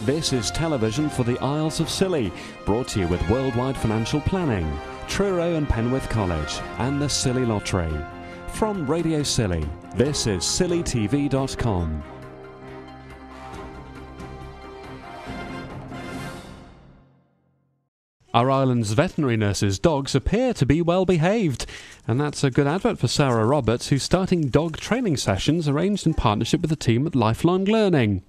This is television for the Isles of Scilly, brought to you with Worldwide Financial Planning, Truro and Penwith College, and the Scilly Lottery. From Radio Scilly, this is scillytv.com. Our island's veterinary nurses' dogs appear to be well behaved, and that's a good advert for Sarah Roberts, who's starting dog training sessions arranged in partnership with the team at Lifelong Learning.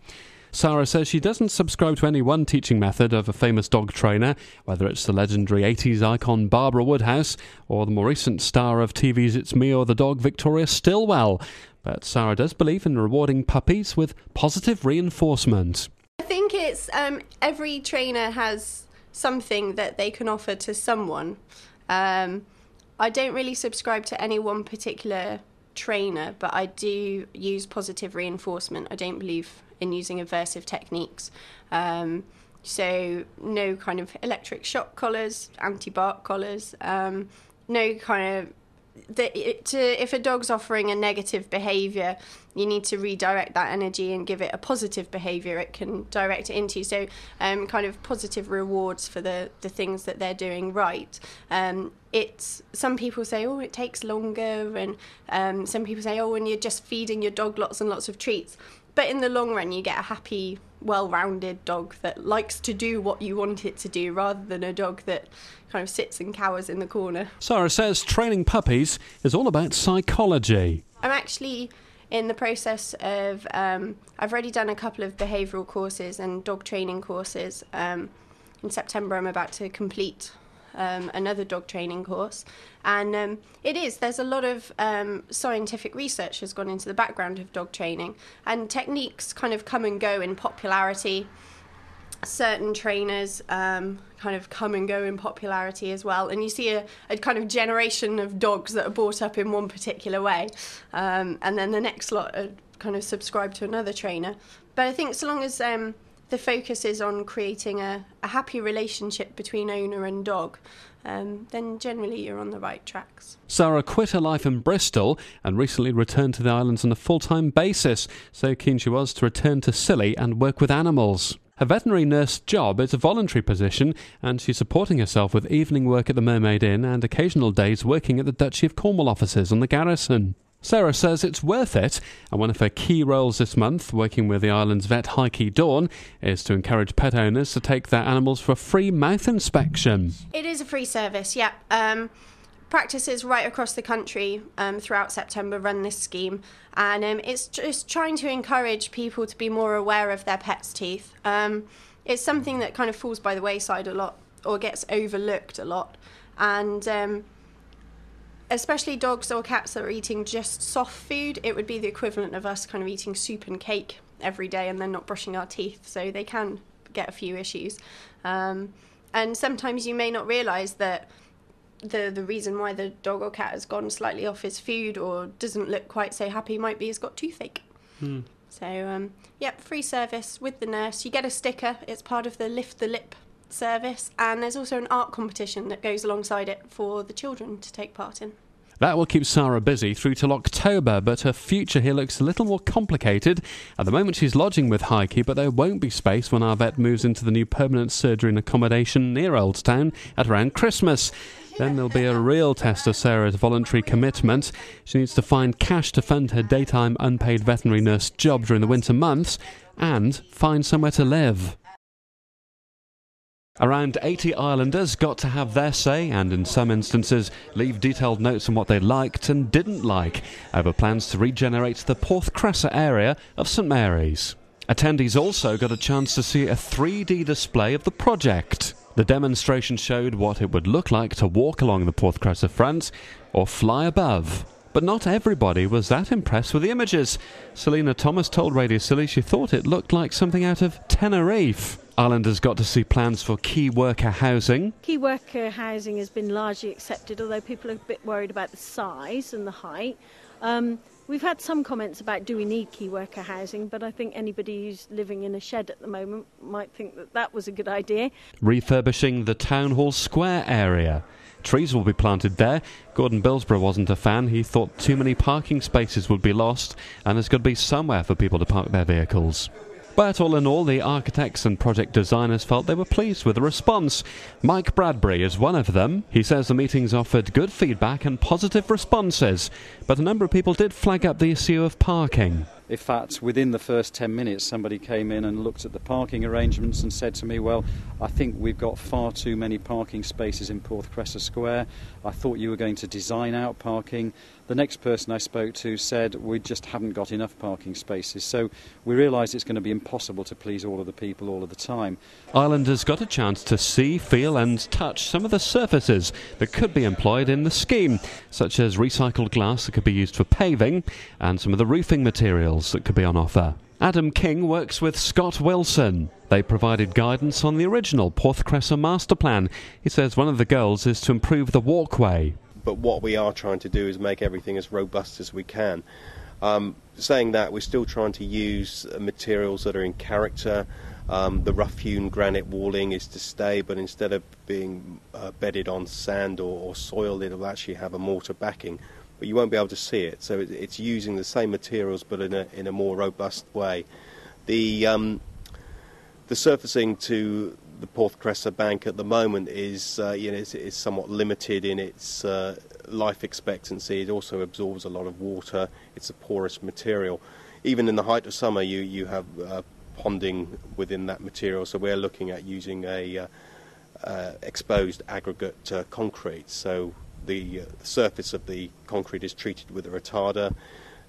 Sarah says she doesn't subscribe to any one teaching method of a famous dog trainer, whether it's the legendary 80s icon Barbara Woodhouse or the more recent star of TV's It's Me or the Dog Victoria Stilwell. But Sarah does believe in rewarding puppies with positive reinforcement. I think it's every trainer has something that they can offer to someone. I don't really subscribe to any one particular trainer, but I do use positive reinforcement. I don't believe in using aversive techniques. So no kind of electric shock collars, anti-bark collars, no kind of... if a dog's offering a negative behaviour, you need to redirect that energy and give it a positive behaviour it can direct it into. So kind of positive rewards for the things that they're doing right. Some people say, oh, it takes longer, and some people say, oh, and you're just feeding your dog lots and lots of treats. But in the long run, you get a happy, well-rounded dog that likes to do what you want it to do, rather than a dog that kind of sits and cowers in the corner. Sarah says training puppies is all about psychology. I'm actually in the process of... I've already done a couple of behavioural courses and dog training courses. In September, I'm about to complete another dog training course, and there's a lot of scientific research has gone into the background of dog training, and techniques kind of come and go in popularity. Certain trainers kind of come and go in popularity as well, and you see a kind of generation of dogs that are brought up in one particular way, and then the next lot are kind of subscribed to another trainer. But I think so long as the focus is on creating a happy relationship between owner and dog, then generally you're on the right tracks. Sarah quit her life in Bristol and recently returned to the islands on a full-time basis, so keen she was to return to Scilly and work with animals. Her veterinary nurse job is a voluntary position, and she's supporting herself with evening work at the Mermaid Inn and occasional days working at the Duchy of Cornwall offices on the Garrison. Sarah says it's worth it, and one of her key roles this month, working with the island's vet Heike Dawn, is to encourage pet owners to take their animals for a free mouth inspection. It is a free service, yeah. Practices right across the country throughout September run this scheme, and it's just trying to encourage people to be more aware of their pets' teeth. It's something that kind of falls by the wayside a lot, or gets overlooked a lot, and especially dogs or cats that are eating just soft food. It would be the equivalent of us kind of eating soup and cake every day and then not brushing our teeth, so they can get a few issues. And sometimes you may not realise that the reason why the dog or cat has gone slightly off his food or doesn't look quite so happy might be he's got toothache. So, free service with the nurse. You get a sticker. It's part of the Lift the Lip service, and there's also an art competition that goes alongside it for the children to take part in. That will keep Sarah busy through till October, but her future here looks a little more complicated. At the moment she's lodging with Heike, but there won't be space when our vet moves into the new permanent surgery and accommodation near Old Town at around Christmas. Then there'll be a real test of Sarah's voluntary commitment. She needs to find cash to fund her daytime unpaid veterinary nurse job during the winter months and find somewhere to live. Around 80 islanders got to have their say and, in some instances, leave detailed notes on what they liked and didn't like over plans to regenerate the Porthcressa area of St Mary's. Attendees also got a chance to see a 3D display of the project. The demonstration showed what it would look like to walk along the Porthcressa front or fly above. But not everybody was that impressed with the images. Selena Thomas told Radio Scilly she thought it looked like something out of Tenerife. Islanders got to see plans for key worker housing. Key worker housing has been largely accepted, although people are a bit worried about the size and the height. We've had some comments about do we need key worker housing, but I think anybody who's living in a shed at the moment might think that was a good idea. Refurbishing the Town Hall Square area. Trees will be planted there. Gordon Billsborough wasn't a fan. He thought too many parking spaces would be lost, and there's got to be somewhere for people to park their vehicles. But all in all, the architects and project designers felt they were pleased with the response. Mike Bradbury is one of them. He says the meetings offered good feedback and positive responses, but a number of people did flag up the issue of parking. In fact, within the first 10 minutes, somebody came in and looked at the parking arrangements and said to me, well, I think we've got far too many parking spaces in Porthcressa Square. I thought you were going to design out parking. The next person I spoke to said we just haven't got enough parking spaces. So we realised it's going to be impossible to please all of the people all of the time. Islanders got a chance to see, feel and touch some of the surfaces that could be employed in the scheme, such as recycled glass that could be used for paving and some of the roofing materials that could be on offer. Adam King works with Scott Wilson. They provided guidance on the original Porthcressa master plan. He says one of the goals is to improve the walkway. But what we are trying to do is make everything as robust as we can. Saying that, we're still trying to use materials that are in character. The rough-hewn granite walling is to stay, but instead of being bedded on sand or soil, it'll actually have a mortar backing. But you won't be able to see it, so it's using the same materials but in a more robust way. The surfacing to the Porthcressa bank at the moment is is somewhat limited in its life expectancy. It also absorbs a lot of water. It's a porous material. Even in the height of summer, you have ponding within that material. So we're looking at using a exposed aggregate concrete. So the surface of the concrete is treated with a retarder,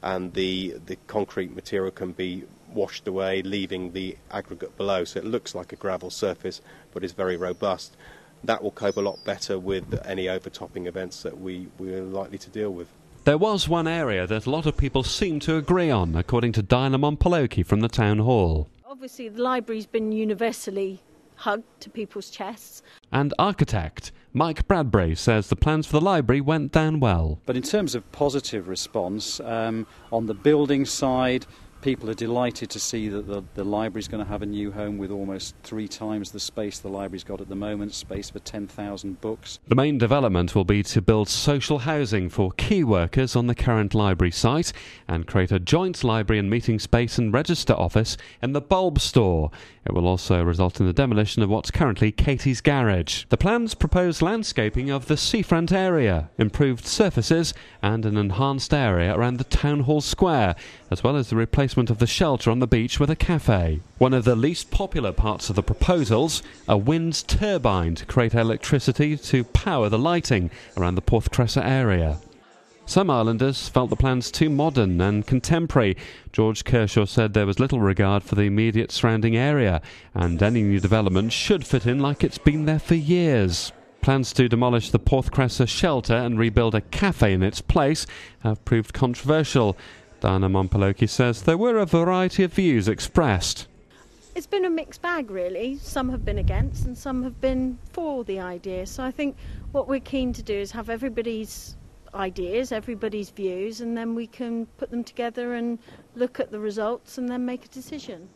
and the concrete material can be washed away, leaving the aggregate below. So it looks like a gravel surface, but is very robust. That will cope a lot better with any overtopping events that we're likely to deal with. There was one area that a lot of people seem to agree on, according to Diana Mompoloki from the Town Hall. Obviously, the library's been universally hugged to people's chests. And architect Mike Bradbury says the plans for the library went down well. But in terms of positive response, on the building side, people are delighted to see that the library's going to have a new home with almost 3 times the space the library's got at the moment, space for 10,000 books. The main development will be to build social housing for key workers on the current library site and create a joint library and meeting space and register office in the bulb store. It will also result in the demolition of what's currently Katie's Garage. The plans propose landscaping of the seafront area, improved surfaces and an enhanced area around the Town Hall Square, as well as the replacement of the shelter on the beach with a cafe. One of the least popular parts of the proposals, a wind turbine to create electricity to power the lighting around the Porthcressa area. Some islanders felt the plans too modern and contemporary. George Kershaw said there was little regard for the immediate surrounding area, and any new development should fit in like it's been there for years. Plans to demolish the Porthcressa shelter and rebuild a cafe in its place have proved controversial. Diana Mompoloki says there were a variety of views expressed. It's been a mixed bag, really. Some have been against and some have been for the idea. So I think what we're keen to do is have everybody's ideas, everybody's views, and then we can put them together and look at the results and then make a decision.